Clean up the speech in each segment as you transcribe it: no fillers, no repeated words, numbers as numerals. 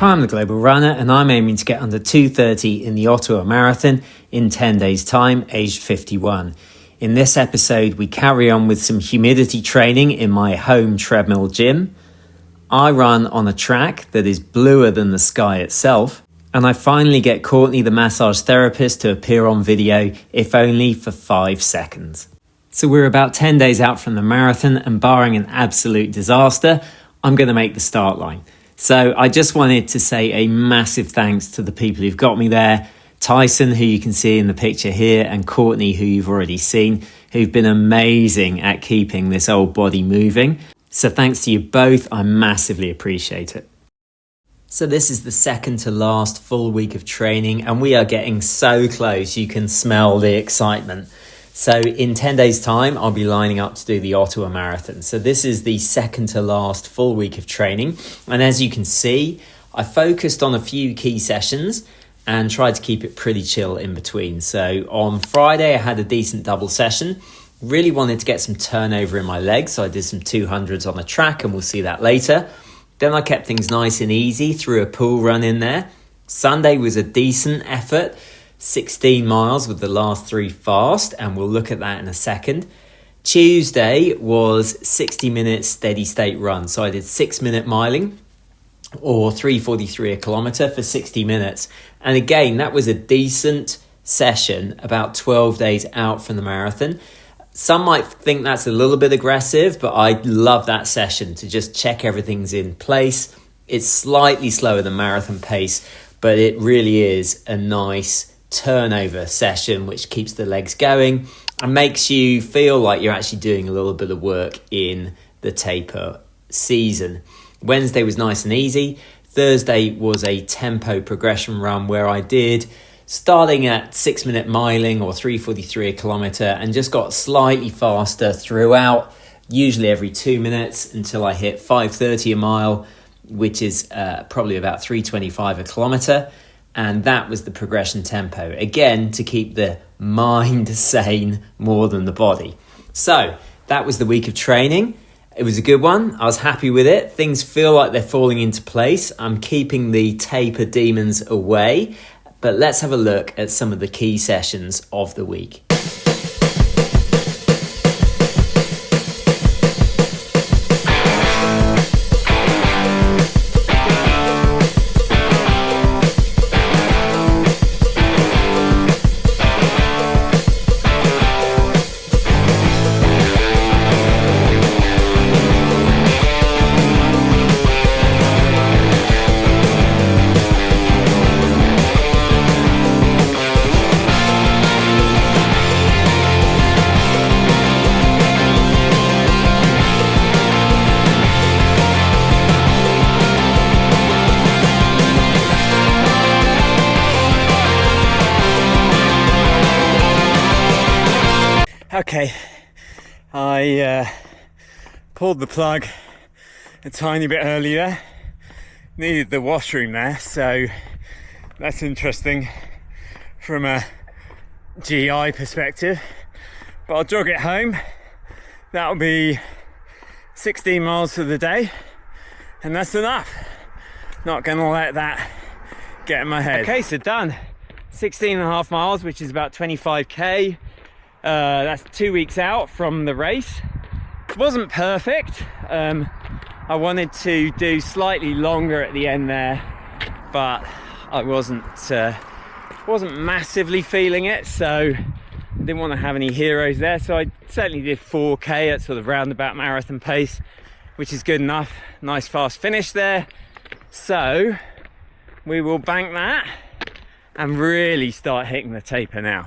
Hi, I'm the Global Runner and I'm aiming to get under 2:30 in the Ottawa Marathon in 10 days' time, aged 51. In this episode, we carry on with some humidity training in my home treadmill gym. I run on a track that is bluer than the sky itself. And I finally get Courtney, the massage therapist, to appear on video, if only for 5 seconds. So we're about 10 days out from the marathon, and barring an absolute disaster, I'm going to make the start line. So I just wanted to say a massive thanks to the people who've got me there. Tyson, who you can see in the picture here, and Courtney, who you've already seen, who've been amazing at keeping this old body moving. So thanks to you both, I massively appreciate it. So this is the second to last full week of training, and we are getting so close, you can smell the excitement. So in 10 days' time, I'll be lining up to do the Ottawa Marathon. So this is the second to last full week of training. And as you can see, I focused on a few key sessions and tried to keep it pretty chill in between. So on Friday, I had a decent double session. Really wanted to get some turnover in my legs. So I did some 200s on the track, and we'll see that later. Then I kept things nice and easy, threw a pool run in there. Sunday was a decent effort. 16 miles with the last 3 fast, and we'll look at that in a second. Tuesday was 60 minutes steady state run. So I did 6-minute miling, or 3:43 a kilometre for 60 minutes. And again, that was a decent session about 12 days out from the marathon. Some might think that's a little bit aggressive, but I love that session to just check everything's in place. It's slightly slower than marathon pace, but it really is a nice turnover session which keeps the legs going and makes you feel like you're actually doing a little bit of work in the taper season. Wednesday was nice and easy. Thursday was a tempo progression run where I did starting at 6-minute miling or 3:43 a kilometre and just got slightly faster throughout, usually every 2 minutes until I hit 5:30 a mile, which is probably about 3:25 a kilometre. And that was the progression tempo, again, to keep the mind sane more than the body. So that was the week of training. It was a good one. I was happy with it. Things feel like they're falling into place. I'm keeping the taper demons away. But let's have a look at some of the key sessions of the week. Okay, I pulled the plug a tiny bit earlier, needed the washroom there, so that's interesting from a GI perspective, but I'll jog it home. That'll be 16 miles for the day, and that's enough. Not gonna let that get in my head. Okay, so done. 16.5 miles, which is about 25k. That's 2 weeks out from the race. It wasn't perfect. I wanted to do slightly longer at the end there, but I wasn't massively feeling it, so I didn't want to have any heroes there. So I certainly did 4k at sort of roundabout marathon pace, which is good enough. Nice fast finish there. So we will bank that and really start hitting the taper now.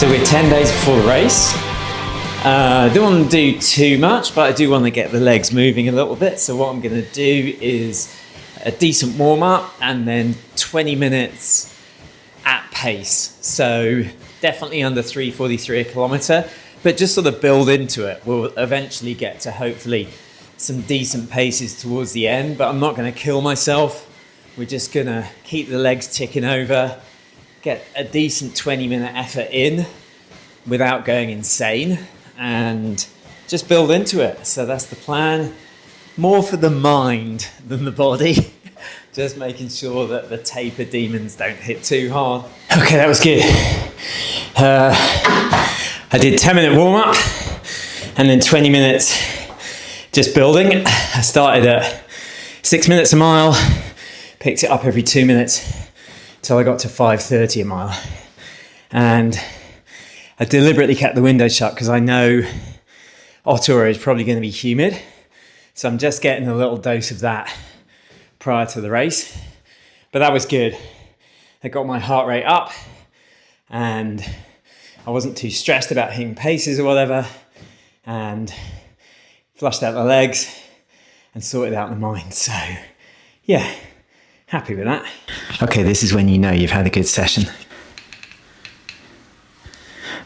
So we're 10 days before the race. I don't want to do too much, but I do want to get the legs moving a little bit. So what I'm going to do is a decent warm up and then 20 minutes at pace. So definitely under 3:43 a kilometre, but just sort of build into it. We'll eventually get to hopefully some decent paces towards the end, but I'm not going to kill myself. We're just going to keep the legs ticking over, get a decent 20-minute effort in without going insane, and just build into it. So that's the plan. More for the mind than the body. Just making sure that the taper demons don't hit too hard. Okay, that was good. I did 10-minute warm-up and then 20 minutes just building. I started at 6 minutes a mile, picked it up every 2 minutes till I got to 5:30 a mile. And I deliberately kept the window shut because I know Ottawa is probably going to be humid. So I'm just getting a little dose of that prior to the race. But that was good. I got my heart rate up and I wasn't too stressed about hitting paces or whatever, and flushed out the legs and sorted out the mind. So yeah, happy with that. Okay, this is when you know you've had a good session.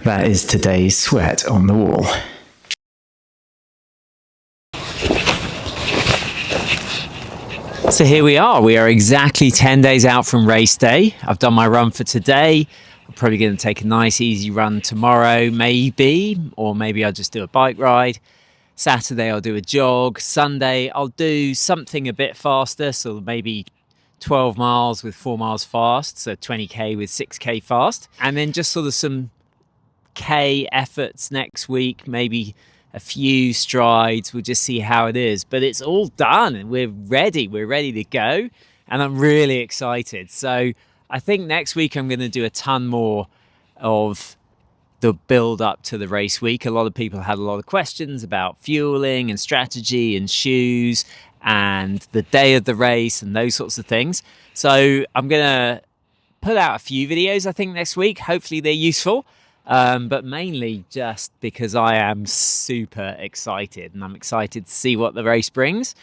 That is today's sweat on the wall. So here we are. We are exactly 10 days out from race day. I've done my run for today. I'm probably going to take a nice easy run tomorrow, maybe, or maybe I'll just do a bike ride. Saturday I'll do a jog. Sunday I'll do something a bit faster, so maybe 12 miles with 4 miles fast, so 20k with 6k fast. And then just sort of some K efforts next week, maybe a few strides. We'll just see how it is, but it's all done and we're ready to go, and I'm really excited. So I think next week I'm going to do a ton more of the build up to the race week. A lot of people had a lot of questions about fueling and strategy and shoes and the day of the race and those sorts of things. So I'm going to put out a few videos, I think, next week. Hopefully they're useful. But mainly just because I am super excited, and I'm excited to see what the race brings.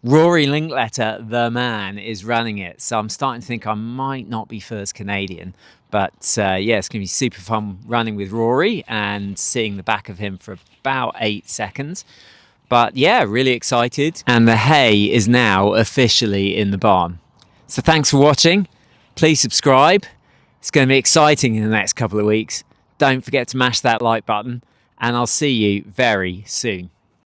Rory Linkletter, the man, is running it. So I'm starting to think I might not be first Canadian. But yeah, it's going to be super fun running with Rory and seeing the back of him for about 8 seconds. But yeah, really excited. And the hay is now officially in the barn. So thanks for watching. Please subscribe. It's going to be exciting in the next couple of weeks. Don't forget to mash that like button, and I'll see you very soon.